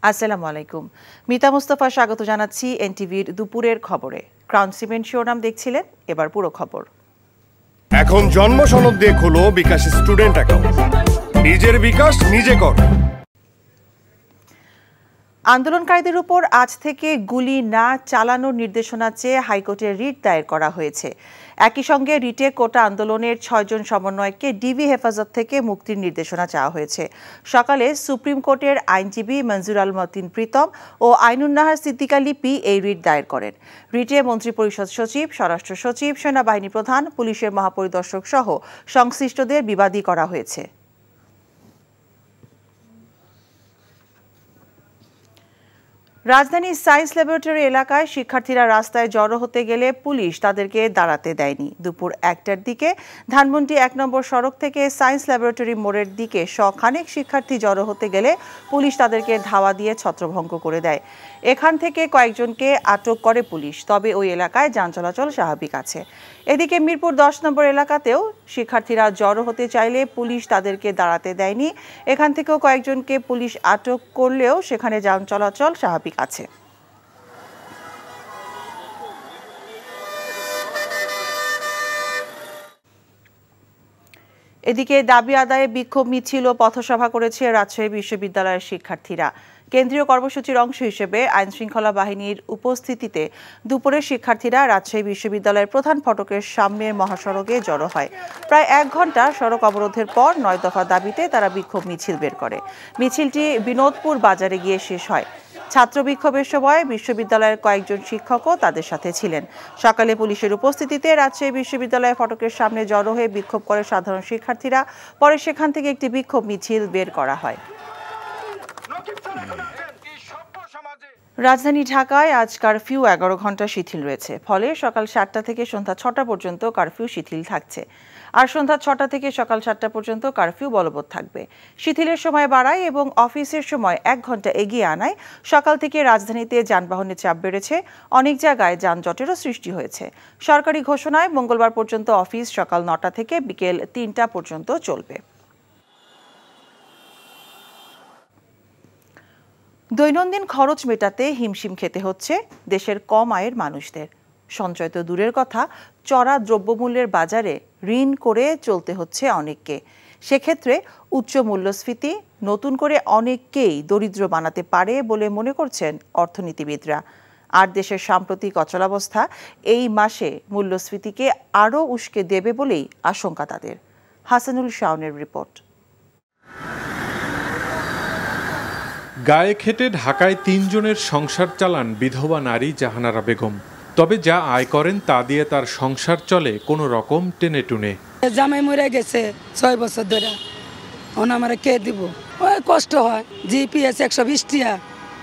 আসসালামু আলাইকুম। মিতা মুস্তাফা স্বাগত জানাচ্ছি এনটিভির দুপুরের খবরে। ক্রাউন সিমেন্ট শিরোনাম দেখছিলেন, এবার পুরো খবর। এখন জন্ম সনদ দিয়ে খোলো বিকাশ স্টুডেন্ট অ্যাকাউন্ট। নিজের বিকাশ নিজে কর। আন্দোলনকারীদের উপর আজ থেকে গুলি না চালানোর নির্দেশনা চেয়ে হাইকোর্টে রিট দায়ের করা হয়েছে। একই সঙ্গে রিটে কোটা আন্দোলনের ৬ জন সমন্বয়ককে ডিবি হেফাজত থেকে মুক্তির নির্দেশনা চাওয়া হয়েছে। সকালে সুপ্রিম কোর্টের আইনজীবী মঞ্জুর আল মতিন প্রীতম ও আইনুন্নাহার সিদ্দিকা লিপি এই রিট দায়ের করেন। রিটে মন্ত্রিপরিষদ সচিব, স্বরাষ্ট্র সচিব, সেনাবাহিনী প্রধান, পুলিশের মহাপরিদর্শক সহ সংশ্লিষ্টদের বিবাদী করা হয়েছে। রাজধানীর সায়েন্স ল্যাবরেটরি এলাকায় শিক্ষার্থীরা রাস্তায় জড়ো হতে গেলে পুলিশ তাদেরকে দাঁড়াতে দেয়নি। দুপুর ১টার দিকে ধানমন্ডি ১ নম্বর সড়ক থেকে সায়েন্স ল্যাবরেটরি মোড়ের দিকে শখানেক শিক্ষার্থী জড়ো হতে গেলে পুলিশ তাদেরকে ধাওয়া দিয়ে ছত্রভঙ্গ করে দেয়। এখান থেকে কয়েকজনকে আটক করে পুলিশ, তবে ওই এলাকায় যান চলাচল স্বাভাবিক আছে। এদিকে মিরপুর ১০ নম্বর এলাকাতেও শিক্ষার্থীরা জড়ো হতে চাইলে পুলিশ তাদেরকে দাঁড়াতে দেয়নি। এখান থেকেও কয়েকজনকে পুলিশ আটক করলেও সেখানে যান চলাচল স্বাভাবিক আছে। এদিকে দাবি আদায়ে বিক্ষোভ মিছিল ও পথসভা করেছে রাজশাহী বিশ্ববিদ্যালয়ের শিক্ষার্থীরা। কেন্দ্রীয় কর্মসূচির অংশ হিসেবে আইনশৃঙ্খলা বাহিনীর উপস্থিতিতে দুপুরে শিক্ষার্থীরা রাজশাহী বিশ্ববিদ্যালয়ের প্রধান ফটকের সামনের মহাসড়কে জড়ো হয়। প্রায় ১ ঘন্টা সড়ক অবরোধের পর ৯ দফা দাবিতে তারা বিক্ষোভ মিছিল বের করে। মিছিলটি বিনোদপুর বাজারে গিয়ে শেষ হয়। ছাত্র বিক্ষোভের সময় বিশ্ববিদ্যালয়ের কয়েকজন শিক্ষকও তাদের সাথে ছিলেন। সকালে পুলিশের উপস্থিতিতে রাজশাহী বিশ্ববিদ্যালয়ের ফটকের সামনে জড়ো হয়ে বিক্ষোভ করে সাধারণ শিক্ষার্থীরা। পরে সেখান থেকে একটি বিক্ষোভ মিছিল বের করা হয়। রাজধানী ঢাকায় আজ কারফিউ ১১ ঘন্টা শিথিল রয়েছে। ফলে সকাল ৭টা থেকে সন্ধ্যা ৬টা পর্যন্ত কারফিউ শিথিল থাকছে। আর সন্ধ্যা ৬টা থেকে সকাল ৭টা পর্যন্ত কারফিউ বলবৎ থাকবে। শিথিলের সময় বাড়ায় এবং অফিসের সময় ১ ঘন্টা এগিয়ে আনায় সকাল থেকে রাজধানীতে যানবাহনের চাপ বেড়েছে। অনেক জায়গায় যানজটেরও সৃষ্টি হয়েছে। সরকারি ঘোষণায় মঙ্গলবার পর্যন্ত অফিস সকাল ৯টা থেকে বিকেল ৩টা পর্যন্ত চলবে। দৈনন্দিন খরচ মেটাতে হিমশিম খেতে হচ্ছে দেশের কম আয়ের মানুষদের। সঞ্চয় তো দূরের কথা, চড়া দ্রব্যমূল্যের বাজারে ঋণ করে চলতে হচ্ছে অনেককে। সেক্ষেত্রে উচ্চ মূল্যস্ফীতি নতুন করে অনেককেই দরিদ্র বানাতে পারে বলে মনে করছেন অর্থনীতিবিদরা। আর দেশের সাম্প্রতিক অচলাবস্থা এই মাসে মূল্যস্ফীতিকে আরও উস্কে দেবে বলেই আশঙ্কা তাদের। হাসানুল শাওনের রিপোর্ট। গায়ে খেটে ঢাকায় ৩ জনের সংসার চালান বিধবা নারী জাহানারা বেগম। তবে যা আয় করেন তা দিয়ে তার সংসার চলে কোনো রকম টেনে টুনে। জামাই মরে গেছে ৬ বছর ধরে, এখন আমার কে দিব? ওই কষ্ট হয়। জিপিএস ১২০ টাকা,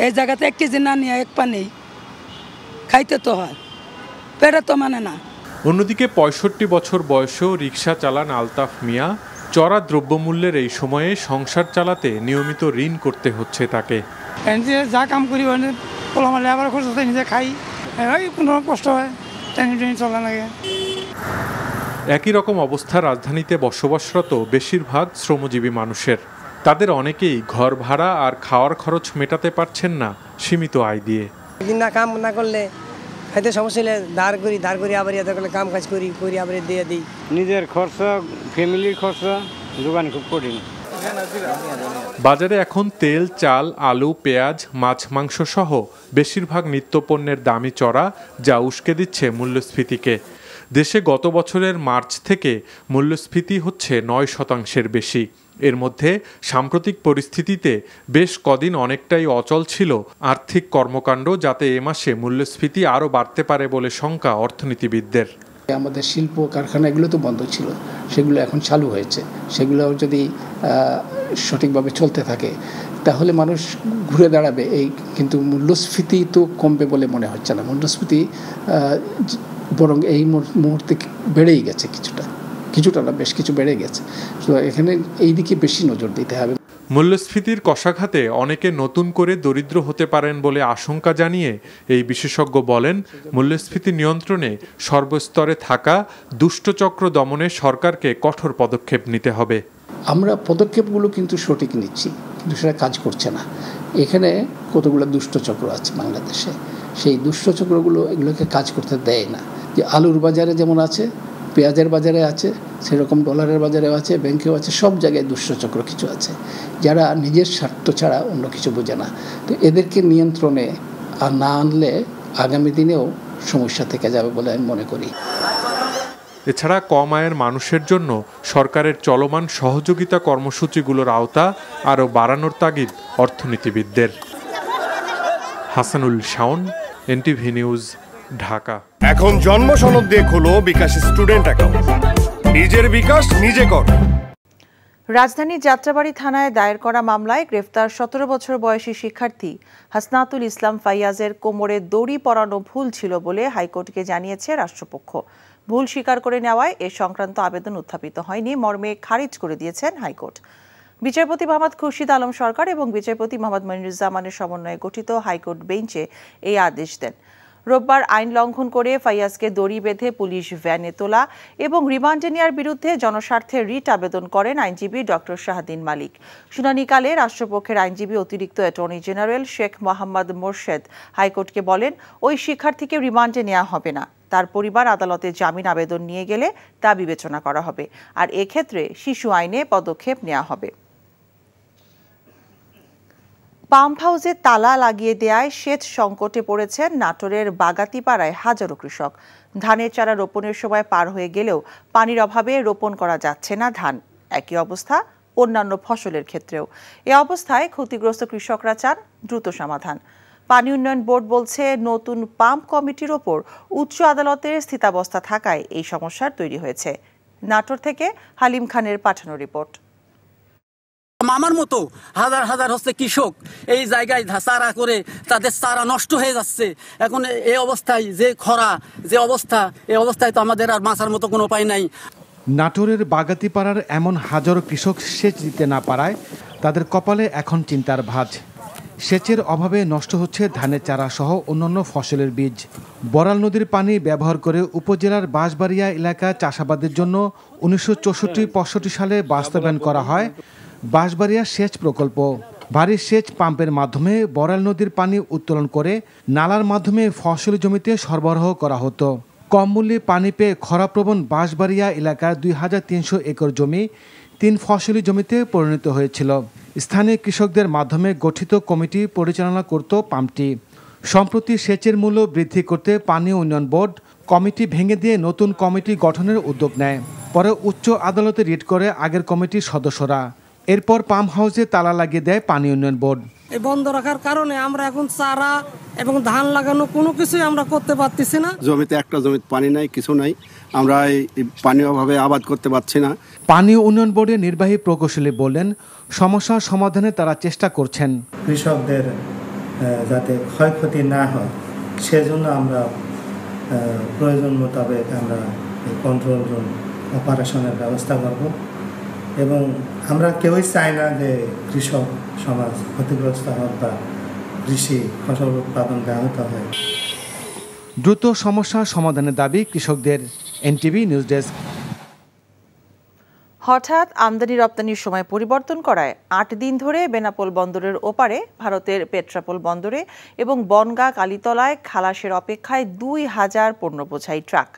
এই জায়গাতে ১ কেজি না নিয়ে ১ পা নেই, খাইতে তো হয়, পেটে তো মানে না। অন্যদিকে ৬৫ বছর বয়সেও রিকশা চালান আলতাফ মিয়া। চড়া দ্রব্যমূল্যের এই সময়ে সংসার চালাতে নিয়মিত ঋণ করতে হচ্ছে তাকে। যা কাম করি আবার খরচ নিজে খাই, কোনো কষ্ট হয়, চলা লাগে। একই রকম অবস্থা রাজধানীতে বসবাসরত বেশিরভাগ শ্রমজীবী মানুষের। তাদের অনেকেই ঘর ভাড়া আর খাওয়ার খরচ মেটাতে পারছেন না সীমিত আয় দিয়ে। না কাম না করলে খাইতে সমস্যা হলে ধার করি আবার ইয়ে করলে কাম কাজ করি আবার দিয়ে দিই। নিজের খরচা, ফ্যামিলির খরচা যোগান খুব কঠিন। বাজারে এখন তেল, চাল, আলু, পেঁয়াজ, মাছ, মাংস সহ বেশিরভাগ নিত্যপণ্যের দামই চড়া, যা উস্কে দিচ্ছে মূল্যস্ফীতিকে। দেশে গত বছরের মার্চ থেকে মূল্যস্ফীতি হচ্ছে ৯% বেশি। এর মধ্যে সাম্প্রতিক পরিস্থিতিতে বেশ কদিন অনেকটাই অচল ছিল আর্থিক কর্মকাণ্ড, যাতে এ মাসে মূল্যস্ফীতি আরও বাড়তে পারে বলে শঙ্কা অর্থনীতিবিদদের। আমাদের শিল্প কারখানা এগুলো তো বন্ধ ছিল, সেগুলো এখন চালু হয়েছে। সেগুলো যদি সঠিকভাবে চলতে থাকে তাহলে মানুষ ঘুরে দাঁড়াবে। কিন্তু মূল্যস্ফীতি তো কমবে বলে মনে হচ্ছে না। মূল্যস্ফীতি বরং এই মুহূর্তে বেড়েই গেছে, কিছুটা না, বেশ কিছু বেড়ে গেছে। তো এখানে এই দিকে বেশি নজর দিতে হবে। মূল্যস্ফীতির কষাঘাতে অনেকে নতুন করে দরিদ্র হতে পারেন বলে আশঙ্কা জানিয়ে এই বিশেষজ্ঞ বলেন, মূল্যস্ফীতি নিয়ন্ত্রণে সর্বস্তরে থাকা দুষ্টচক্র দমনে সরকারকে কঠোর পদক্ষেপ নিতে হবে। আমরা পদক্ষেপগুলো কিন্তু সঠিক নিচ্ছি, কিন্তু সেটা কাজ করছে না। এখানে কতগুলো দুষ্টচক্র আছে বাংলাদেশে, সেই দুষ্টচক্রগুলো এগুলোকে কাজ করতে দেয় না। যে আলুর বাজারে যেমন আছে, পেঁয়াজের বাজারে আছে, সেরকম ডলারের বাজারেও আছে, ব্যাংকেও আছে, সব জায়গায় দুষ্টচক্র কিছু আছে যারা নিজের স্বার্থ ছাড়া অন্য কিছু বোঝে না। তো এদেরকে নিয়ন্ত্রণে আর না আনলে আগামী দিনেও সমস্যা থেকে যাবে বলে আমি মনে করি। এছাড়া কম আয়ের মানুষের জন্য সরকারের চলমান সহযোগিতা কর্মসূচিগুলোর আওতা আরও বাড়ানোর তাগিদ অর্থনীতিবিদদের। Hasanul Shaon, NTV news, Dhaka. এখন জন্ম সনদ দিয়ে খোলো বিকাশ স্টুডেন্ট অ্যাকাউন্ট। নিজের বিকাশ নিজে কর। রাজধানী যাত্রাবাড়ী থানায় দায়ের করা মামলায় গ্রেফতার 17 বছর বয়সী শিক্ষার্থী হাসনাতুল ইসলাম ফাইয়াজের কোমরে দড়ি পরানো ভুল ছিল বলে হাইকোর্টকে জানিয়েছে রাষ্ট্রপক্ষ। ভুল স্বীকার করে নেওয়ায় এ সংক্রান্ত আবেদন উত্থাপিত হয়নি মর্মে খারিজ করে দিয়েছেন হাইকোর্ট। বিচারপতি মোহাম্মদ খুরশিদ আলম সরকার এবং বিচারপতি মোহাম্মদ মনিরুজ্জামানের সমন্বয়ে গঠিত হাইকোর্ট বেঞ্চে এই আদেশ দেন। রোববার আইন লঙ্ঘন করে ফাইয়াজকে দড়ি বেঁধে পুলিশ ভ্যানে তোলা এবং রিমান্ডে নেওয়ার বিরুদ্ধে জনস্বার্থে রিট আবেদন করেন আইনজীবী ডক্টর শাহাদিন মালিক। শুনানিকালে রাষ্ট্রপক্ষের আইনজীবী অতিরিক্ত অ্যাটর্নি জেনারেল শেখ মোহাম্মদ মোরশেদ হাইকোর্টকে বলেন, ওই শিক্ষার্থীকে রিমান্ডে নেওয়া হবে না, তার পরিবার আদালতে জামিন আবেদন নিয়ে গেলে তা বিবেচনা করা হবে, আর এক্ষেত্রে শিশু আইনে পদক্ষেপ নেওয়া হবে। পাম্প হাউসে তালা লাগিয়ে দেয়ায় সেচ সংকটে পড়েছেন নাটোরের বাগাতিপাড়ায় হাজারো কৃষক। ধানের চারা রোপণের সময় পার হয়ে গেলেও পানির অভাবে রোপণ করা যাচ্ছে না ধান। একই অবস্থা অন্যান্য ফসলের ক্ষেত্রেও। এ অবস্থায় ক্ষতিগ্রস্ত কৃষকরা চান দ্রুত সমাধান। পানি উন্নয়ন বোর্ড বলছে, নতুন পাম্প কমিটির ওপর উচ্চ আদালতের স্থিতাবস্থা থাকায় এই সমস্যার তৈরি হয়েছে। নাটোর থেকে হালিম খানের পাঠানো রিপোর্ট। আমার মতো হাজার হাজার কৃষক এই জায়গায় চারা করে তাদের চারা নষ্ট হয়ে যাচ্ছে। এখন এই অবস্থায় যে খরা, যে অবস্থা, এই অবস্থায় তো আমাদের আর বাঁচার মতো কোনো উপায় নাই। নাটোরের বাগাতিপাড়ার এমন হাজারো কৃষক সেচ দিতে না পারায় তাদের কপালে এখন চিন্তার ভাঁজ। সেচের অভাবে নষ্ট হচ্ছে ধানের চারা সহ অন্যান্য ফসলের বীজ। বড়াল নদীর পানি ব্যবহার করে উপজেলার বাঁশবাড়িয়া এলাকায় চাষাবাদের জন্য 1964-65 সালে বাস্তবায়ন করা হয় বাঁশবাড়িয়া সেচ প্রকল্প। ভারী সেচ পাম্পের মাধ্যমে বড়াল নদীর পানি উত্তোলন করে নালার মাধ্যমে ফসলি জমিতে সরবরাহ করা হতো। কম মূল্যে পানি পেয়ে খরাপ্রবণ বাঁশবাড়িয়া এলাকার 2300 একর জমি 3 ফসলি জমিতে পরিণত হয়েছিল। স্থানীয় কৃষকদের মাধ্যমে গঠিত কমিটি পরিচালনা করত পাম্পটি। সম্প্রতি সেচের মূল্য বৃদ্ধি করতে পানি উন্নয়ন বোর্ড কমিটি ভেঙে দিয়ে নতুন কমিটি গঠনের উদ্যোগ নেয়। পরে উচ্চ আদালতে রিট করে আগের কমিটির সদস্যরা। এরপর পাম্প হাউসে তালা লাগিয়ে দেয় পানি উন্নয়ন বোর্ড। এই বন্ধ রাখার কারণে আমরা এখন চারা এবং ধান লাগানো কোনো কিছুই আমরা করতে পারতেছি না। জমিতে একটা জমিতে পানি নাই, কিছু নাই, আমরা এই পানি অভাবে আবাদ করতে পারছি না। পানি উন্নয়ন বোর্ডের নির্বাহী প্রকৌশলী বললেন, সমস্যা সমাধানে তারা চেষ্টা করছেন। কৃষকদের যাতে ক্ষয়ক্ষতি না হয় সেজন্য আমরা প্রয়োজন মোতাবেক আমরা কন্ট্রোল রুম অপারেশনের ব্যবস্থা করব এবং আমরা কেউই চাই না যে কৃষক সমাজ ক্ষতিগ্রস্ত হোক বা কৃষি ফসল উৎপাদন ব্যাহত হয়। দ্রুত সমস্যা সমাধানের দাবি কৃষকদের। NTV news desk. হঠাৎ আমদানি রপ্তানির সময় পরিবর্তন করায় 8 দিন ধরে বেনাপোল বন্দরের ওপারে ভারতের পেট্রাপোল বন্দরে এবং বনগাঁ কালীতলায় খালাসের অপেক্ষায় 2000 পণ্য বোঝাই ট্রাক।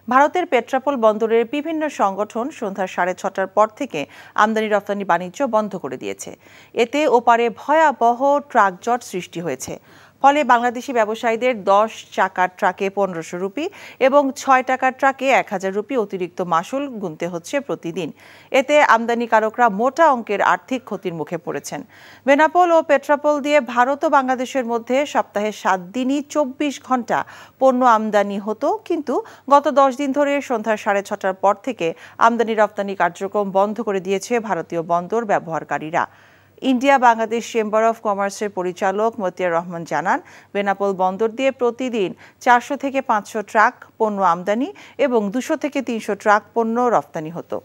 ভারতের পেট্রাপোল বন্দরের বিভিন্ন সংগঠন সন্ধ্যা 6:30টার পর থেকে আমদানি রপ্তানি বাণিজ্য বন্ধ করে দিয়েছে। এতে ওপারে ভয়াবহ ট্রাক জট সৃষ্টি হয়েছে। ফলে বাংলাদেশি ব্যবসায়ীদের 10 চাকার ট্রাকে 1500 রুপি এবং 6 টাকার ট্রাকে 1000 রুপি অতিরিক্ত মাসুল গুনতে হচ্ছে প্রতিদিন। এতে আমদানিকারকরা মোটা অঙ্কের আর্থিক ক্ষতির মুখে পড়েছেন। বেনাপোল ও পেট্রাপোল দিয়ে ভারত ও বাংলাদেশের মধ্যে সপ্তাহে 7 দিনই 24 ঘন্টা পণ্য আমদানি হতো, কিন্তু গত 10 দিন ধরে সন্ধ্যা 6:30টার পর থেকে আমদানি রপ্তানি কার্যক্রম বন্ধ করে দিয়েছে ভারতীয় বন্দর ব্যবহারকারীরা। ইন্ডিয়া বাংলাদেশ চেম্বার অফ কমার্সের পরিচালক মতিয়ার রহমান জানান, বেনাপোল বন্দর দিয়ে প্রতিদিন 400 থেকে 500 ট্রাক পণ্য আমদানি এবং 200 থেকে 300 ট্রাক পণ্য রপ্তানি হতো।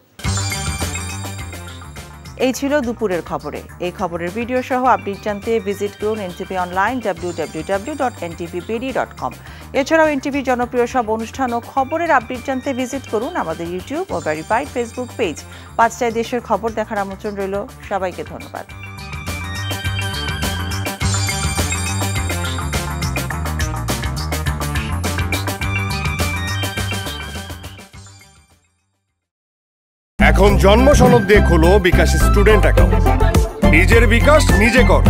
এই ছিল দুপুরের খবরে। এই খবরের ভিডিও সহ আপডেট জানতে ভিজিট করুন এনটিভি অনলাইন www.ntvpd.com। এছাড়াও এনটিভি জনপ্রিয় সব অনুষ্ঠান ও খবরের আপডেট জানতে ভিজিট করুন আমাদের ইউটিউব ও ভেরিফাইড ফেসবুক পেজ। 5টায় দেশের খবর দেখার আমন্ত্রণ রইল। সবাইকে ধন্যবাদ। এখন জন্ম সনদ দিয়ে খোলো বিকাশ স্টুডেন্ট অ্যাকাউন্ট। নিজের বিকাশ নিজে কর।